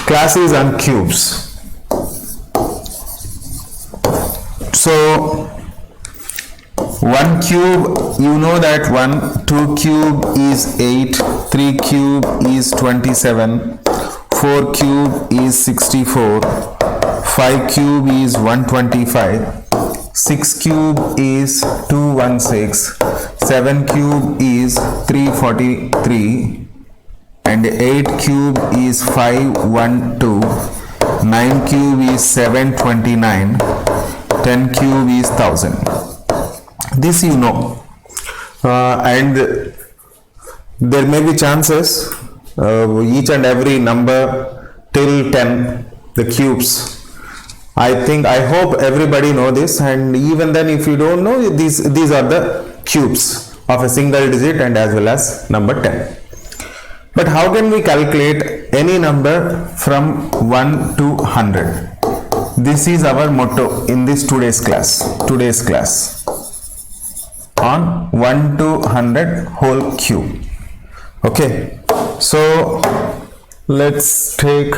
Class is on cubes. So 1 cube, you know that 2 cube is 8, 3 cube is 27, 4 cube is 64, 5 cube is 125, 6 cube is 216, 7 cube is 343, and 8 cube is 512, 9 cube is 729, 10 cube is 1000. This you know, and there may be chances each and every number till 10, the cubes. I hope everybody know this, and even then if you don't know, these are the cubes of a single digit and as well as number 10. But how can we calculate any number from 1 to 100? This is our motto in this today's class on 1 to 100 whole cube. Okay, so let's take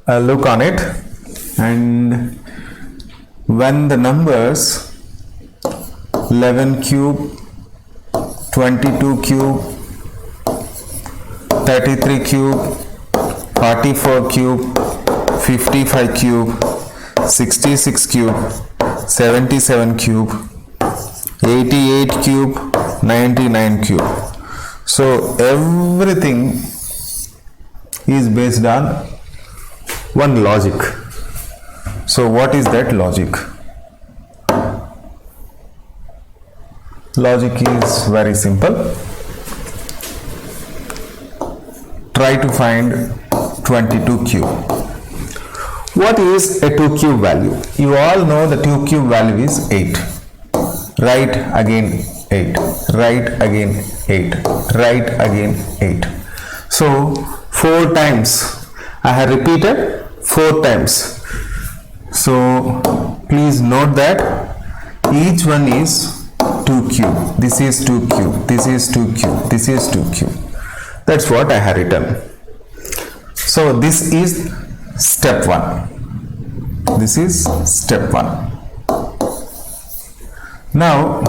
a look on it. And when the numbers 11 cube, 22 cube, 33 cube, 44 cube, 55 cube, 66 cube, 77 cube, 88 cube, 99 cube. So everything is based on one logic. So what is that logic? Logic is very simple. Try to find 22 cube. What is a 2 cube value? You all know the 2 cube value is 8. Write again 8. Write again 8. Write again 8. So 4 times. I have repeated 4 times. So please note that each one is 2 cube. This is 2 cube. This is 2 cube. This is 2 cube. That's what I have written. So this is step 1. This is step 1. Now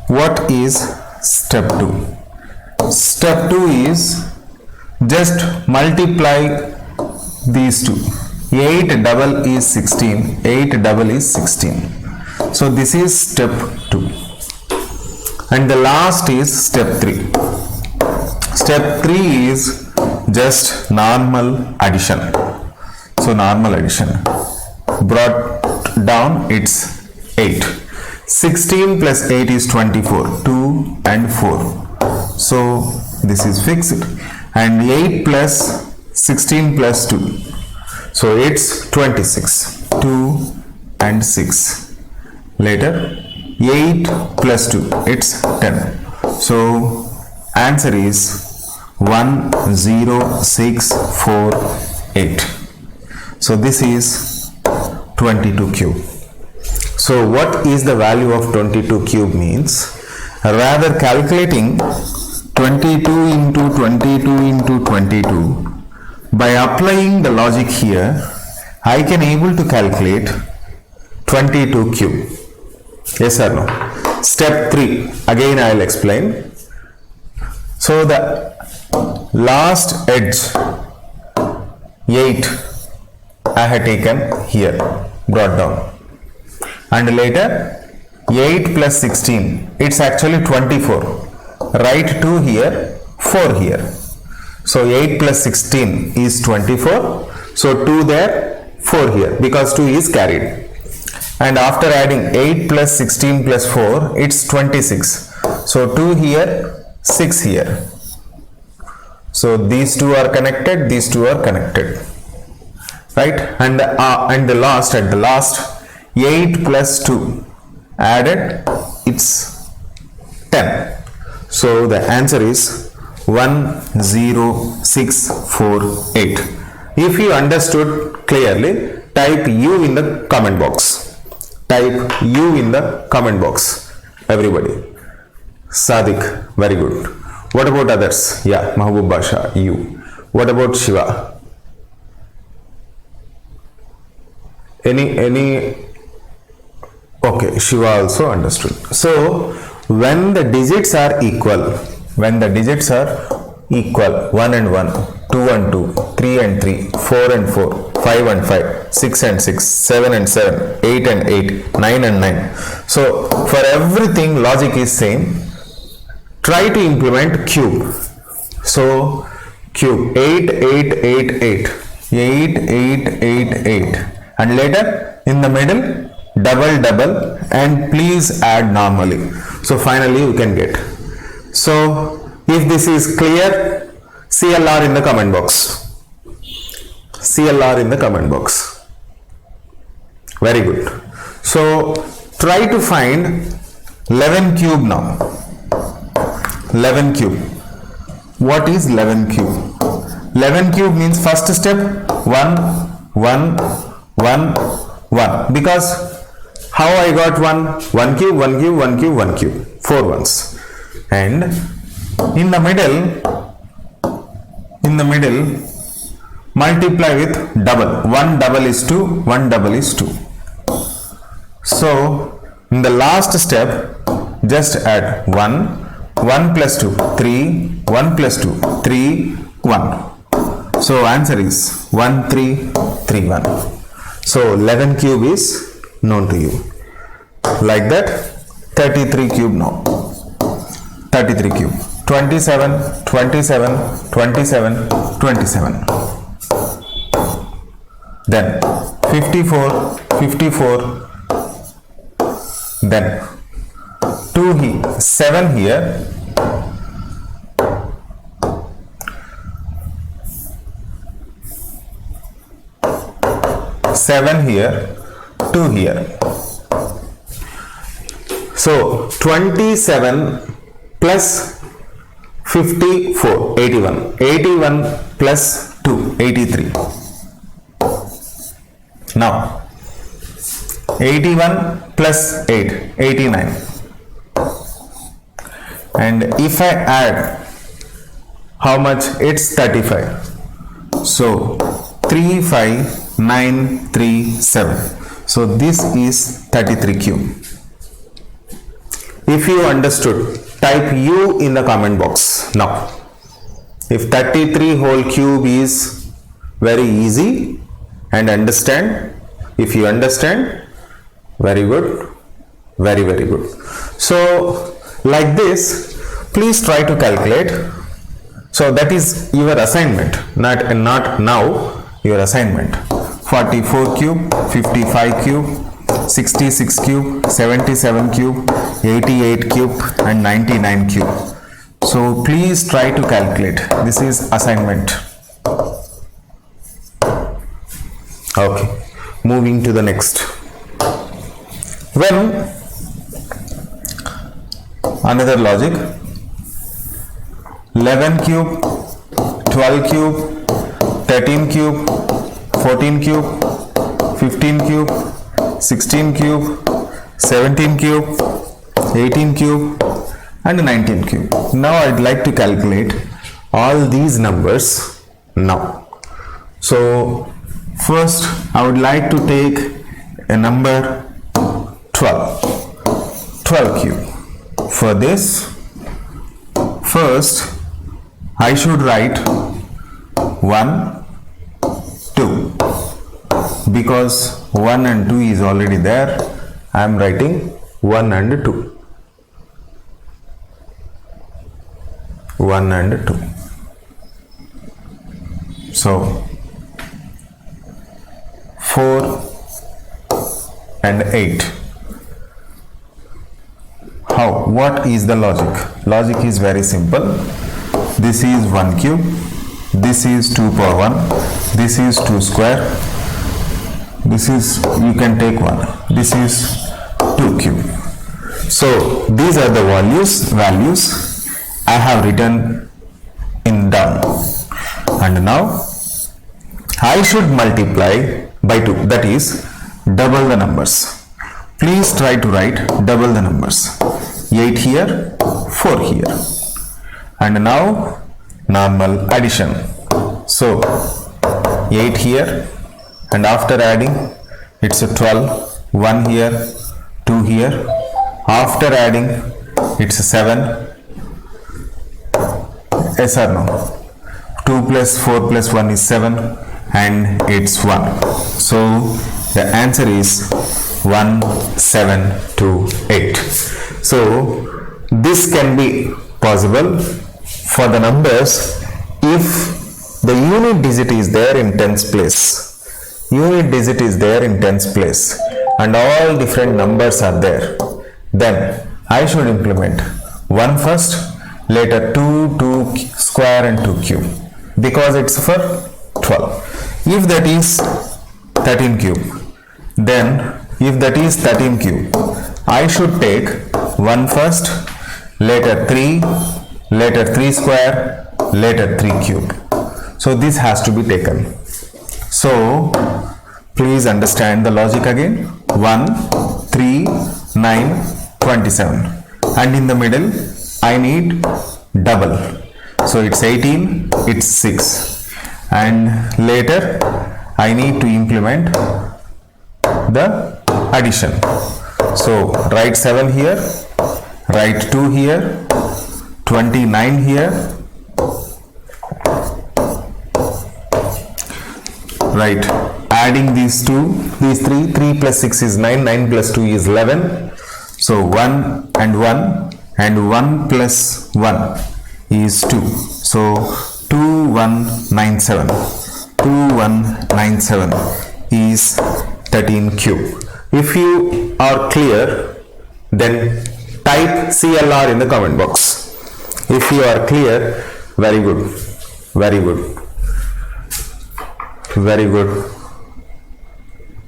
what is step 2? Step 2 is just multiply these two. 8 double is 16. 8 double is 16. So this is step 2. And the last is step 3. Step 3 is just normal addition. So normal addition. Brought down, it's 8. 16 plus 8 is 24. 2 and 4. So this is fixed. And 8 plus 16 plus 2. So it's 26. 2 and 6. Later 8 plus 2. It's 10. So answer is 10648. So this is 22 cube. So what is the value of 22 cube means? Rather calculating 22 into 22 into 22, by applying the logic here, I can able to calculate 22 cube. Yes or no? Step 3, again I will explain. So the last edge 8 I have taken here, brought down, and later 8 plus 16, it's actually 24. Write 2 here, 4 here. So 8 plus 16 is 24. So 2 there, 4 here, because 2 is carried. And after adding 8 plus 16 plus 4, it's 26. So 2 here, 6 here. So these two are connected, these two are connected, right? And the last, at the last, 8 plus 2 added, it's 10. So the answer is 10648. If you understood clearly, type U in the comment box. Type U in the comment box, everybody. Sadiq, very good. What about others? Yeah, Mahbub Basha, U. What about Shiva? any okay, Shiva also understood. So when the digits are equal, 1 and 1, 2 and 2, 3 and 3, 4 and 4, 5 and 5, 6 and 6, 7 and 7, 8 and 8, 9 and 9. So for everything logic is same. Try to implement cube. So cube 8, 8, 8, 8, 8, 8, 8, 8, and later in the middle double and please add normally. So finally you can get. So if this is clear, CLR in the comment box. CLR in the comment box. Very good. So try to find 11 cube now. 11 cube. What is 11 cube? 11 cube means first step 1, 1, 1, 1. Because how I got 1 cube, 1 cube, 1 cube, 1 cube. 4 ones. And in the middle, multiply with double. 1 double is 2, 1 double is 2. So in the last step, just add 1, 1 plus 2, 3, 1 plus 2, 3, 1. So answer is 1, 3, 3, 1. So 11 cube is known to you. Like that, 33 cube now. 33 cube. 27, 27, 27, 27. Then 54, 54. Then 2 here, 7 here. 7 here, 2 here. So 27 plus 54, 81. 81 plus 2, 83. Now 81 plus 8, 89. And if I add, how much? It's 35. So 3, 5, 9, 3, 7. So this is 33 cube. If you understood, type U in the comment box now. If 33 whole cube is very easy and understand, if you understand, very good, very good. So like this, please try to calculate. So that is your assignment, not now, your assignment. 44 cube, 55 cube, 66 cube, 77 cube, 88 cube and 99 cube. So please try to calculate. This is assignment. Okay, moving to the next. When another logic, 11 cube, 12 cube, 13 cube, 14 cube, 15 cube, 16 cube, 17 cube, 18 cube and 19 cube. Now I'd like to calculate all these numbers now. So first I would like to take a number 12 cube. For this, first I should write 1, 2, because 1 and 2 is already there. I am writing 1 and 2. 1 and 2. So 4 and 8. How? What is the logic? Logic is very simple. This is 1 cube. This is 2 power 1. This is 2 square. This is, you can take 1. This is 2 cube. So these are the values I have written in down. And now I should multiply by 2. That is double the numbers. Please try to write double the numbers. 8 here, 4 here. And now normal addition. So 8 here, and after adding it's a 12, 1 here, 2 here. After adding, it's a 7. Yes or no? 2 plus 4 plus 1 is 7 and it's 1. So the answer is 1728. So this can be possible for the numbers if the unit digit is there in tens place. Unit digit is there in tens place and all different numbers are there. Then I should implement 1 first, later 2, 2 square and 2 cube because it's for 12. If that is 13 cube, then if that is 13 cube, I should take 1 first, later 3, later 3 square, later 3 cube. So this has to be taken. So please understand the logic again. 1, 3, 9, 27. And in the middle, I need double. So it's 18, it's 6. And later, I need to implement the addition. So write 7 here, write 2 here, 29 here, right, adding these 3 plus 6 is 9, 9 plus 2 is 11. So 1 and 1 and 1 plus 1 is 2. So 2197. 2197 is 13 cube. If you are clear, then type CLR in the comment box. If you are clear, very good, very good, very good,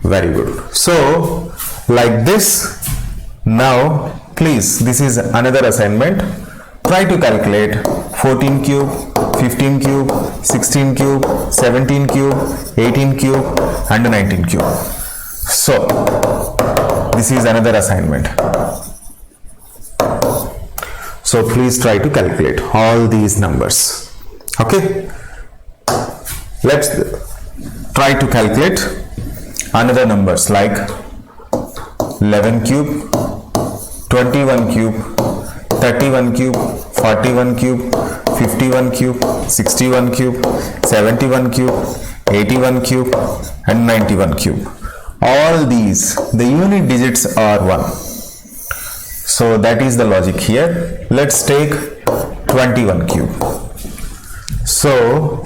very good. So like this. Now please, this is another assignment. Try to calculate 14 cube, 15 cube, 16 cube, 17 cube, 18 cube and 19 cube. So this is another assignment. So please try to calculate all these numbers. Okay, let's try to calculate another numbers like 11 cube, 21 cube, 31 cube, 41 cube, 51 cube, 61 cube, 71 cube, 81 cube and 91 cube. All these, the unit digits are 1. So that is the logic here. Let's take 21 cube. So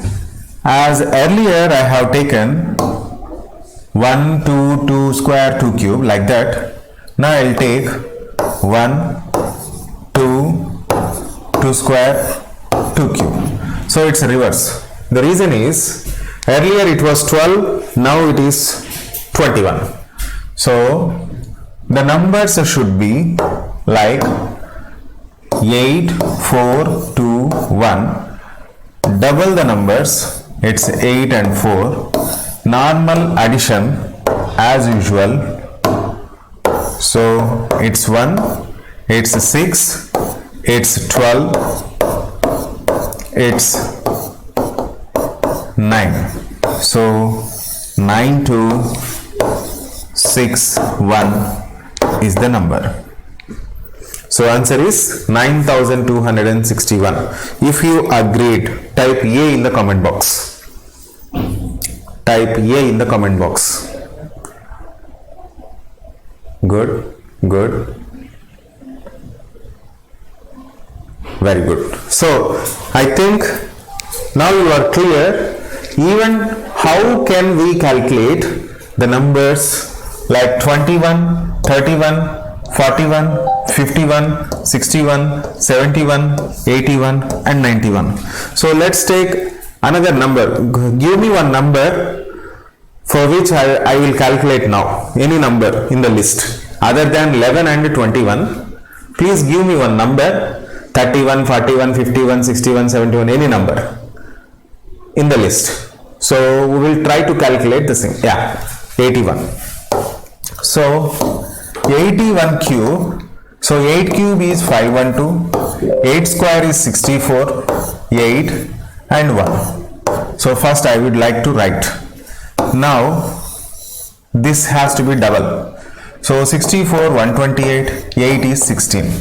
as earlier I have taken 1, 2, 2 square, 2 cube like that. Now I'll take 1, 2, 2 square, 2 cube. So it's reverse. The reason is earlier it was 12, now it is 21. So the numbers should be like 8, 4, 2, 1. Double the numbers, it's 8 and 4. Normal addition as usual. So it's 1, it's 6, it's 12, it's 9. So 9261 is the number. So answer is 9261. If you agreed, type A in the comment box. Type A in the comment box. Good, good, very good. So I think now you are clear even how can we calculate the numbers like 21, 31, 41, 51, 61, 71, 81 and 91. So let's take another number. Give me one number for which I will calculate now. Any number in the list other than 11 and 21. Please give me one number. 31, 41, 51, 61, 71, any number in the list. So we will try to calculate the same. Yeah, 81. So 81 cube. So 8 cube is 512. 8 square is 64. 8 and 1. So first I would like to write. Now this has to be double. So 64, 128, 8 is 16.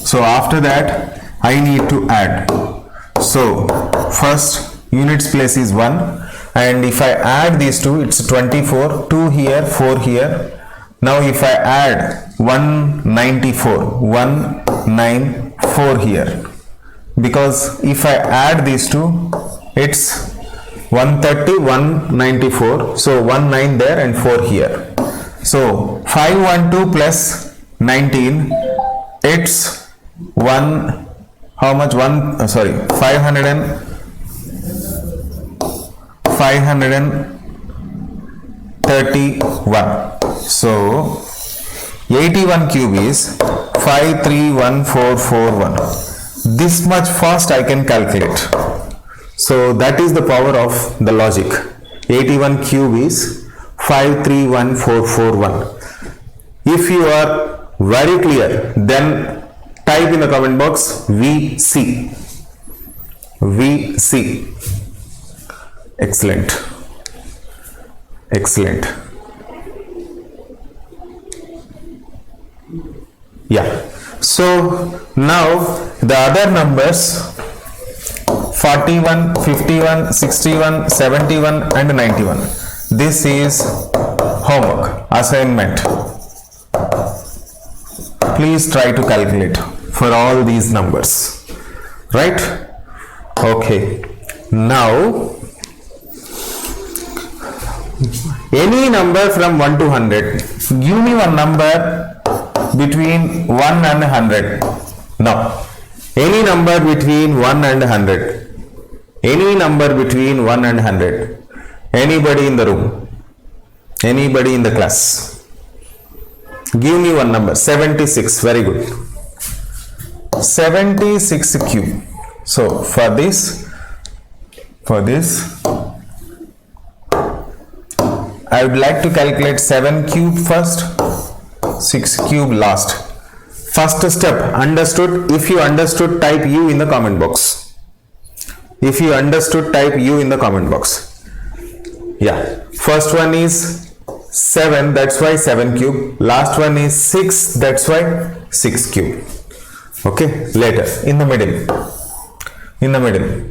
So after that I need to add. So first units place is 1, and if I add these two, it's 24, 2 here, 4 here. Now if I add 194, 194 here, because if I add these two, it's 130, 194, so 19 there and 4 here. So 512 plus 19, it's 1, how much? 531. So 81 cube is 531441. This much fast I can calculate. So that is the power of the logic. 81 cube is 531441. If you are very clear, then type in the comment box VC. VC. Excellent. Excellent. Yeah. So now the other numbers 41, 51, 61, 71 and 91. This is homework, assignment. Please try to calculate for all these numbers. Right? Okay. Now any number from 1 to 100. Give me one number between 1 and 100. Now, any number between 1 and 100. Any number between 1 and 100. Anybody in the room? Anybody in the class? Give me one number. 76. Very good. 76 cube. So, for this, I would like to calculate 7 cube first, 6 cube last. First step, understood? If you understood, type U in the comment box. If you understood, type U in the comment box. Yeah. First one is 7, that's why 7 cube. Last one is 6, that's why 6 cube. Okay. Later, in the middle. In the middle.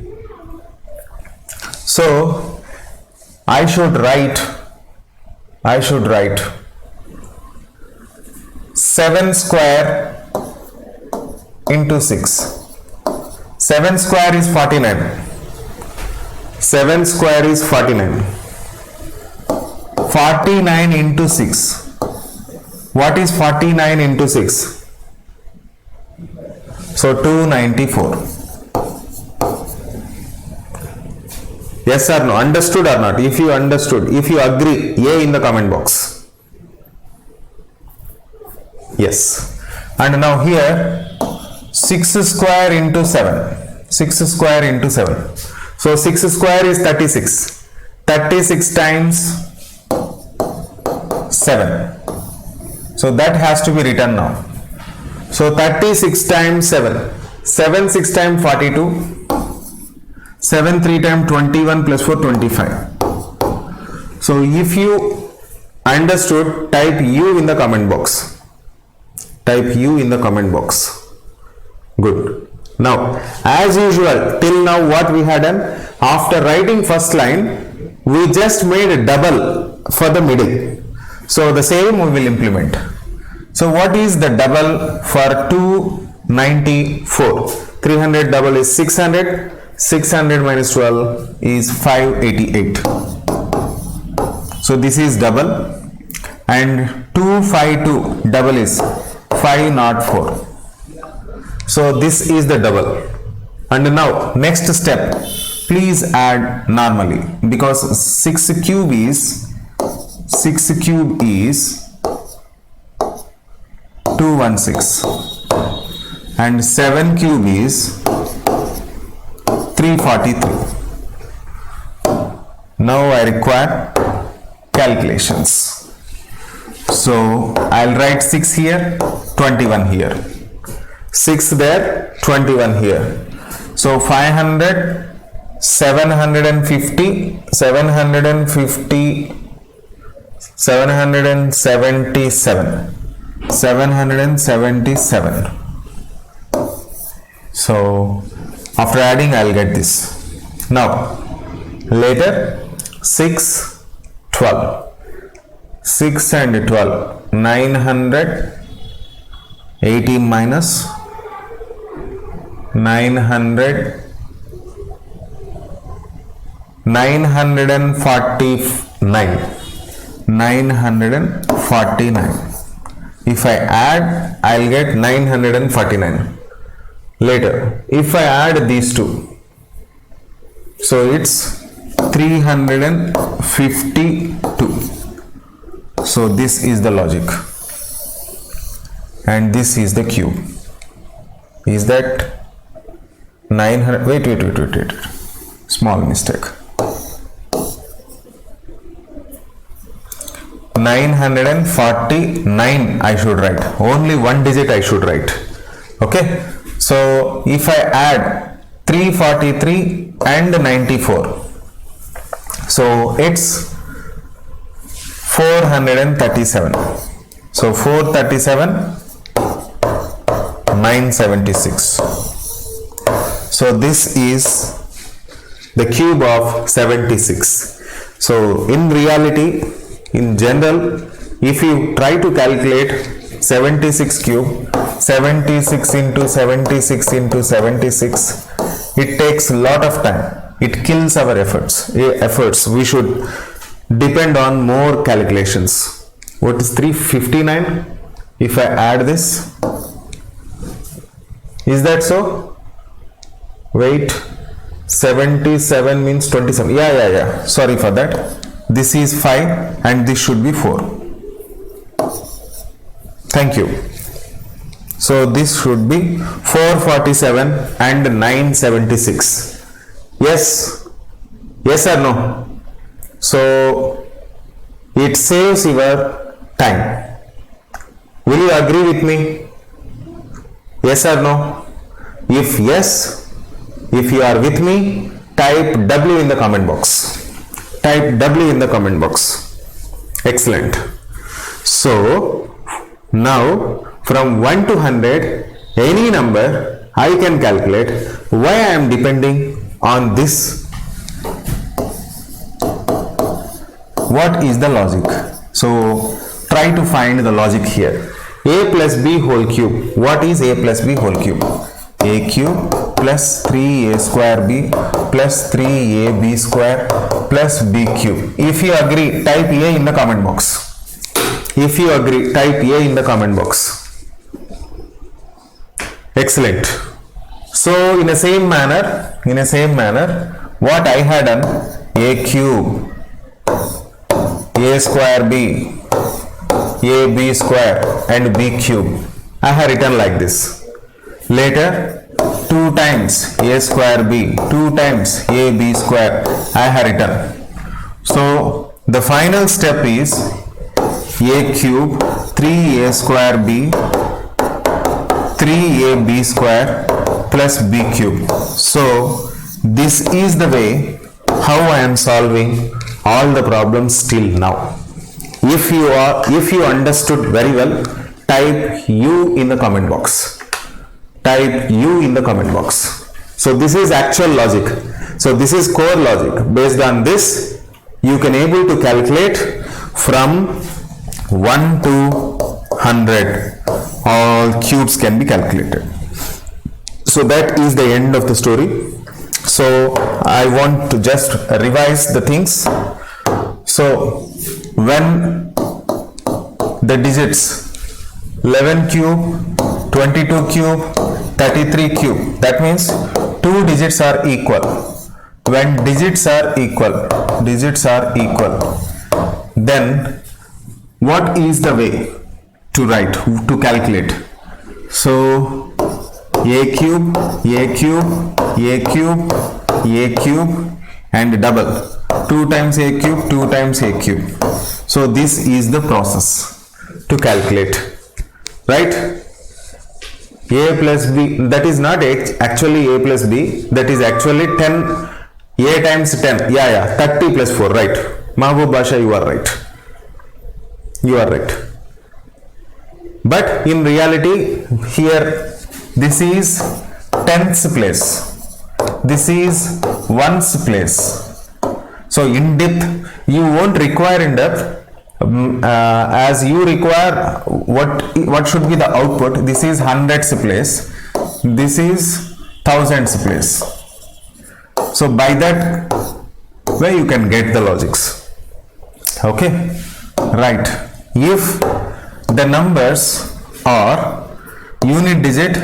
So, I should write 7 square into 6. 7 square is 49. 7 square is 49. 49 into 6. What is 49 into 6? So 294. Yes or no? Understood or not? If you understood, if you agree, A in the comment box. Yes. And now here 6 square into 7. 6 square into 7. So 6 square is 36. 36 times 7. So that has to be written now. So 36 times 7. 7 6 times 42. 7 3 times 21 plus 4 25. So if you understood, type U in the comment box. Type U in the comment box. Good. Now, as usual, till now what we had done, after writing first line, we just made a double for the middle. So the same we will implement. So what is the double for 294? 300 double is 600. 600 minus 12 is 588. So this is double, and 252 double is 504. So this is the double. And now next step, please add normally, because 6 cube is 216 and 7 cube is 343. Now I require calculations. So I'll write 6 here, 21 here. 6 there, 21 here. So 500, 750, 777. 777. So after adding I'll get this. Now later 6, 12. 6 and 12. 980 minus 900. 949. 949. If I add, I'll get 949. Later, if I add these two, so it's 352. So this is the logic, and this is the cube. Is that 900? Wait. Small mistake. 949 I should write. Only one digit I should write. Okay. So if I add 343 and 94, so it's 437. So 437, 976. So this is the cube of 76. So in reality, in general, if you try to calculate 76 cube, 76 into 76 into 76, it takes a lot of time. It kills our efforts. We should depend on more calculations. What is 359? If I add this, is that so? Wait, 77 means 27. Yeah. Sorry for that. This is 5 and this should be 4. Thank you. So this should be 447 and 976. Yes or no? So it saves your time. Will you agree with me? Yes or no? If yes, if you are with me, type W in the comment box. Type W in the comment box. Excellent. So now from 1 to 100, any number I can calculate. Why I am depending on this? What is the logic? So try to find the logic here. A plus B whole cube. What is A plus B whole cube? A cube plus 3A square B plus 3AB square plus B cube. If you agree, type A in the comment box. If you agree, type A in the comment box. Excellent. So in the same manner, what I had done, A cube, A square B, AB square and B cube, I have written like this. Later 2 times A square B, 2 times AB square I have written. So the final step is A cube 3A square B 3AB square plus B cube. So this is the way how I am solving all the problems till now. If you understood very well, type U in the comment box. Type U in the comment box. So this is actual logic. So this is core logic. Based on this, you can able to calculate from 1 to 100. All cubes can be calculated. So that is the end of the story. So I want to just revise the things. So when the digits 11 cube, 22 cube, 33 cube, that means 2 digits are equal. When digits are equal, then what is the way to write, to calculate? So A cube, A cube, A cube, A cube and double. 2 times A cube, 2 times A cube. So this is the process to calculate, right? A plus B, that is not actually A plus B, that is actually 10, A times 10, 30 plus 4, right? Mahbub Basha, you are right. You are right. But in reality, here this is tenths place. This is ones place. So in depth, you won't require in depth. As you require what should be the output. This is hundreds place. This is thousands place. So by that way you can get the logics. Okay, right. If the numbers are unit digit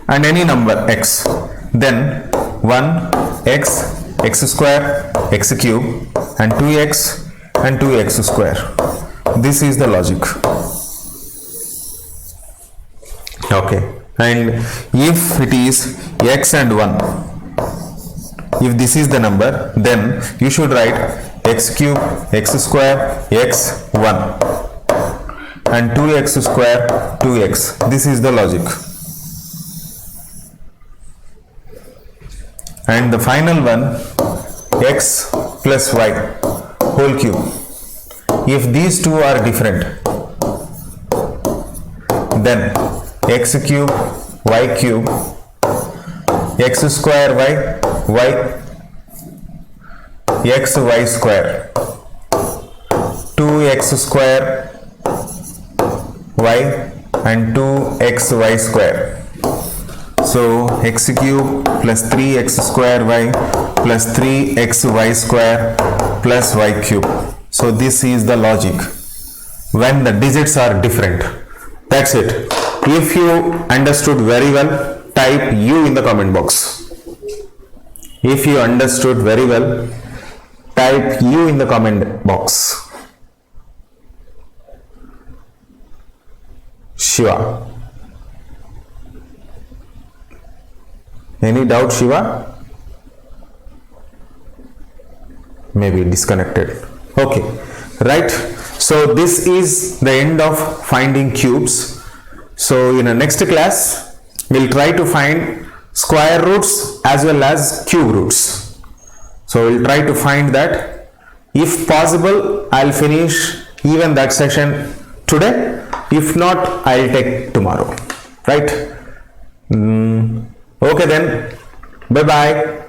and any number x, then 1 x, x square, x cube and 2x and 2x square. This is the logic. Okay, and if it is x and 1, if this is the number, then you should write x cube, x square, x 1 and 2x square, 2x. This is the logic. And the final one, x plus y whole cube. If these two are different, then x cube, y cube, x square y, x y square, 2x square y and 2xy square. So x cube plus 3x square y plus 3xy square plus y cube. So this is the logic when the digits are different. That's it. If you understood very well, type U in the comment box. If you understood very well, type U in the comment box. Shiva. Any doubt, Shiva? Maybe disconnected. Okay, right. So this is the end of finding cubes. So in the next class, we'll try to find square roots as well as cube roots. So we'll try to find that. If possible, I'll finish even that session today. If not, I'll take tomorrow. Right? Okay then. Bye bye.